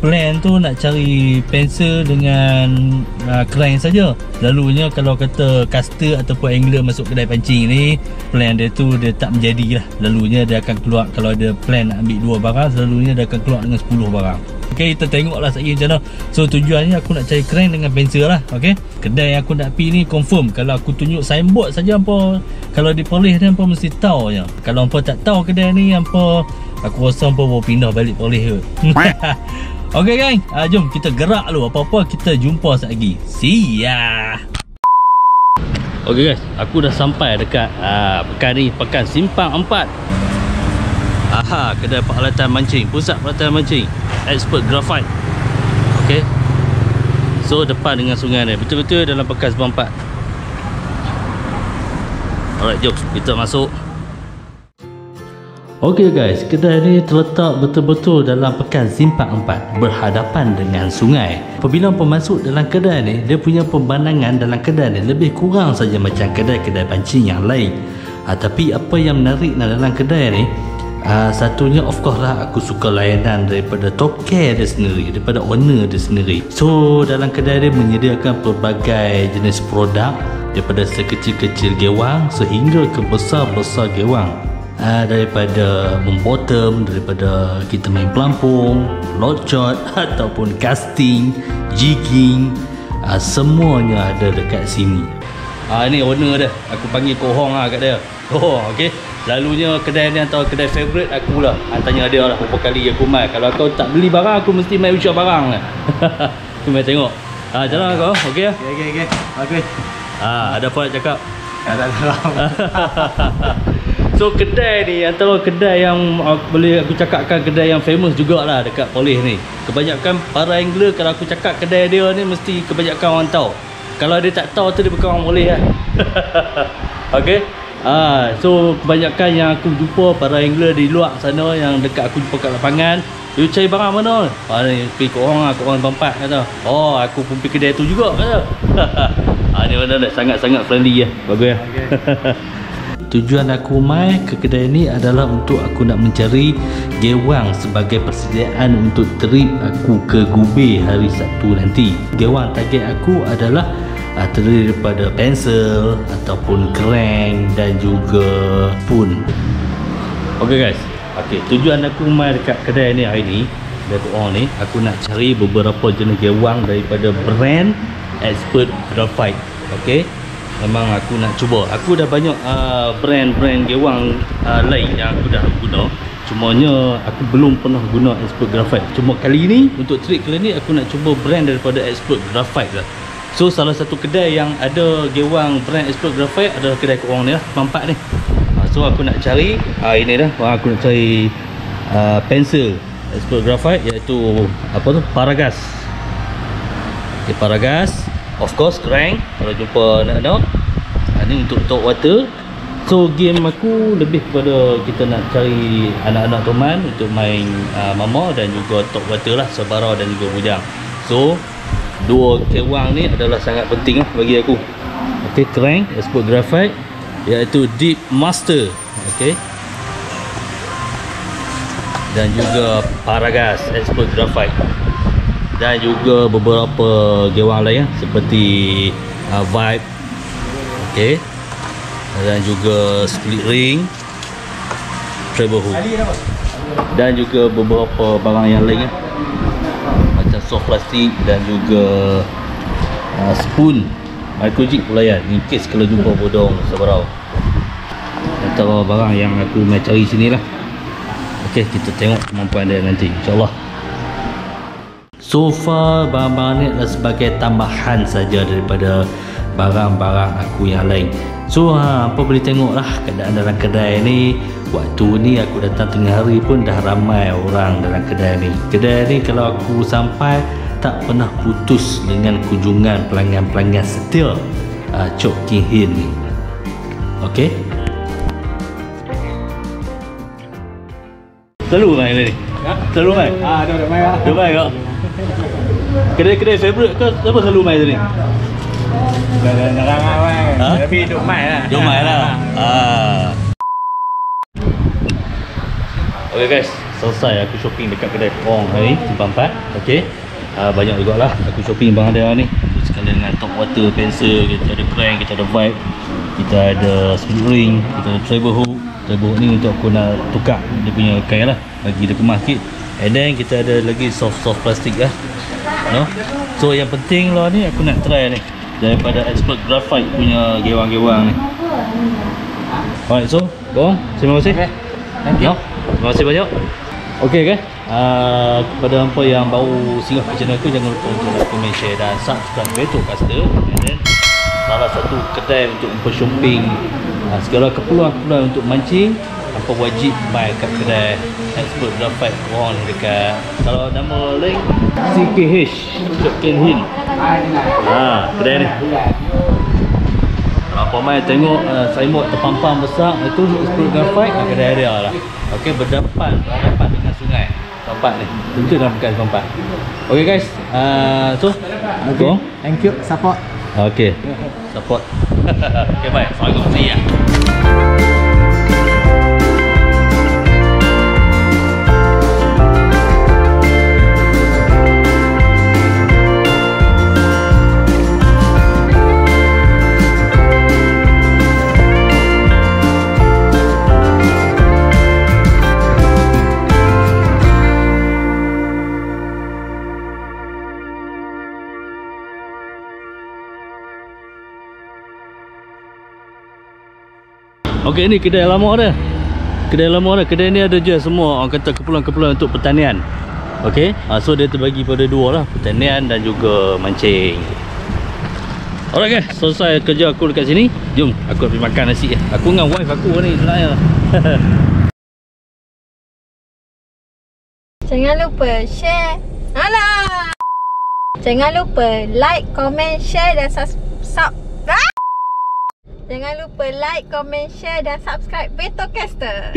plan tu nak cari pensel dengan crank saja. Lalunya kalau kata caster ataupun angler masuk kedai pancing ni, plan dia tu dia tak menjadi lah. Lalunya dia akan keluar, kalau ada plan nak ambil 2 barang, selalunya dia akan keluar dengan 10 barang. Okay, kita tengoklah sekali macam mana. So tujuannya aku nak cari crank dengan pensel lah. Okay, kedai yang aku nak pergi ni confirm kalau aku tunjuk signboard saja hampa, kalau dipolish ni hampa mesti tahu je. Kalau hampa tak tahu kedai ni, hampa aku rasa hampa baru pindah balik polish ke. Okay gang, jom kita gerak dulu. Apa-apa kita jumpa sekejap lagi. See ya. Okay guys, aku dah sampai dekat pekan ni, pekan Simpang 4. Aha, kedai peralatan mancing, pusat peralatan mancing Expert Graphite. Okay, so depan dengan sungai ni, betul-betul dalam pekan Simpang 4. Alright, jom kita masuk. Ok guys, kedai ni terletak betul-betul dalam pekan Simpang 4, berhadapan dengan sungai. Apabila masuk dalam kedai ni, dia punya pemandangan dalam kedai ni lebih kurang saja macam kedai-kedai pancing yang lain. Tapi apa yang menarik dalam kedai ni, satunya of course lah, aku suka layanan daripada toke dia sendiri, daripada owner dia sendiri. So dalam kedai dia menyediakan pelbagai jenis produk, daripada sekecil-kecil gewang sehingga ke besar-besar gewang. Daripada membottom, daripada kita main pelampung, locot ataupun casting, jigging, semuanya ada dekat sini. Ni owner dia, aku panggil Kohong lah kat dia. Oh ok, lalunya kedai ni antara kedai favourite aku lah. Tanya dia lah berapa kali aku mai. Kalau kau tak beli barang, aku mesti mai ucap barang lah. Aku mai tengok. Jalan kau, ok lah? Ok. Ada apa nak cakap? Tak. So kedai ni antara kedai yang boleh aku cakapkan kedai yang famous jugalah dekat Polish ni. Kebanyakan para angler kalau aku cakap kedai dia ni mesti kebanyakan orang tahu. Kalau dia tak tahu tu dia bukan orang Polish lah. Okay. So kebanyakan yang aku jumpa para angler di luar sana yang dekat aku jumpa kat lapangan, you cari barang mana? Ni pergi kat orang lah, kat orang Bampat kata. Oh, aku pun pergi kedai tu juga kata. Ni mana dah sangat-sangat friendly lah. Bagus lah. Tujuan aku mai ke kedai ni adalah untuk aku nak mencari gewang sebagai persediaan untuk trip aku ke Gubei hari Sabtu nanti. Gewang target aku adalah terdiri daripada pensel ataupun crank dan juga spoon. Ok guys, tujuan aku mai dekat kedai ni hari ni, dekat orang ni, aku nak cari beberapa jenis gewang daripada brand Expert Graphite. Ok, memang aku nak cuba. Aku dah banyak brand-brand gewang lain yang aku dah guna, cumanya aku belum pernah guna Expert Graphite. Cuma kali ni untuk trip kali ni aku nak cuba brand daripada Expert Graphite lah. So salah satu kedai yang ada gewang brand Expert Graphite adalah kedai korang ni lah, Mampak ni. So aku nak cari ini dah, aku nak cari pensel Expert Graphite, iaitu apa tu, Paragas. Okay, Paragas. Of course crank kalau jumpa anak-anak. Ni untuk top water. So game aku lebih kepada kita nak cari anak-anak teman untuk main mama dan juga top water lah, Sabara dan juga Bujang. So dua gewang ni adalah sangat penting lah bagi aku. Ok, crank Expert Graphite iaitu Deep Master. Ok, dan juga Paragas Expert Graphite, dan juga beberapa gewang lain seperti Vibe, okay, dan juga Split Ring, Treble Hook, dan juga beberapa barang yang lain macam soft plastik dan juga spoon, micro jig pulayan in case kalau jumpa bodong seberau. Antara barang yang aku nak cari sini lah. Ok, kita tengok kemampuan dia nanti, insyaAllah. So far barang-barang ni adalah sebagai tambahan saja daripada barang-barang aku yang lain. So apa boleh tengok lah keadaan dalam kedai ni. Waktu ni aku datang tengah hari pun dah ramai orang dalam kedai ni. Kedai ni kalau aku sampai tak pernah putus dengan kunjungan pelanggan-pelanggan setia Chok King Hin ni. Ok, selalu main ni? Selalu main? Dah main lah. Dah main kak? Kedai-kedai favourite kau siapa selalu main tadi? Dah rangai main. Tapi duk main lah. Duk main lah. Okay guys, selesai aku shopping dekat kedai Ong hari ni, Simpang 4. Okay, banyak jugalah aku shopping bang ada ni. Sekalian dengan top water, pencil, kita ada crank, kita ada vibe, kita ada split ring, kita ada treble hook. Treble hook ni untuk aku nak tukar dia punya kain lah, bagi dia kemas sikit. And then kita ada lagi soft plastik lah, no? So yang penting lah ni aku nak try ni daripada Expert Graphite punya gewang-gewang ni. Alright, so go on. Terima kasih. Okay. Thank you. No? Terima kasih banyak. Okay kan? Kepada hampa yang baru singgah ke channel aku, jangan lupa untuk like, comment, share dan subscribe Beto Caster. And then salah satu kedai untuk hampa shopping segala keperluan untuk mancing, hampa wajib buy kat kedai Expert Graphite Wong dekat, kalau nama lain CKH Ken Hill. Kedai ni kalau pemain tengok signboard terpampang besar itu Expert Graphite, kedai dia lah. Okey, berdepan dengan sungai tempat ni, tentu dalam bekas tempat. Okey guys, so Okay. Thank you. Support. okey, support. Okey, bye. Assalamualaikum. See ya. Okey, ni kedai lama dia. Kedai ni ada je semua orang kata keperluan-keperluan untuk pertanian. Okey, so dia terbagi pada dua lah, pertanian dan juga mancing. Alright guys, selesai kerja aku dekat sini. Jom aku pergi makan nasi. Aku dengan wife aku ni sebenarnya. Jangan lupa share. Alah. Jangan lupa like, comment, share dan Jangan lupa like, comment, share dan subscribe Beto Caster.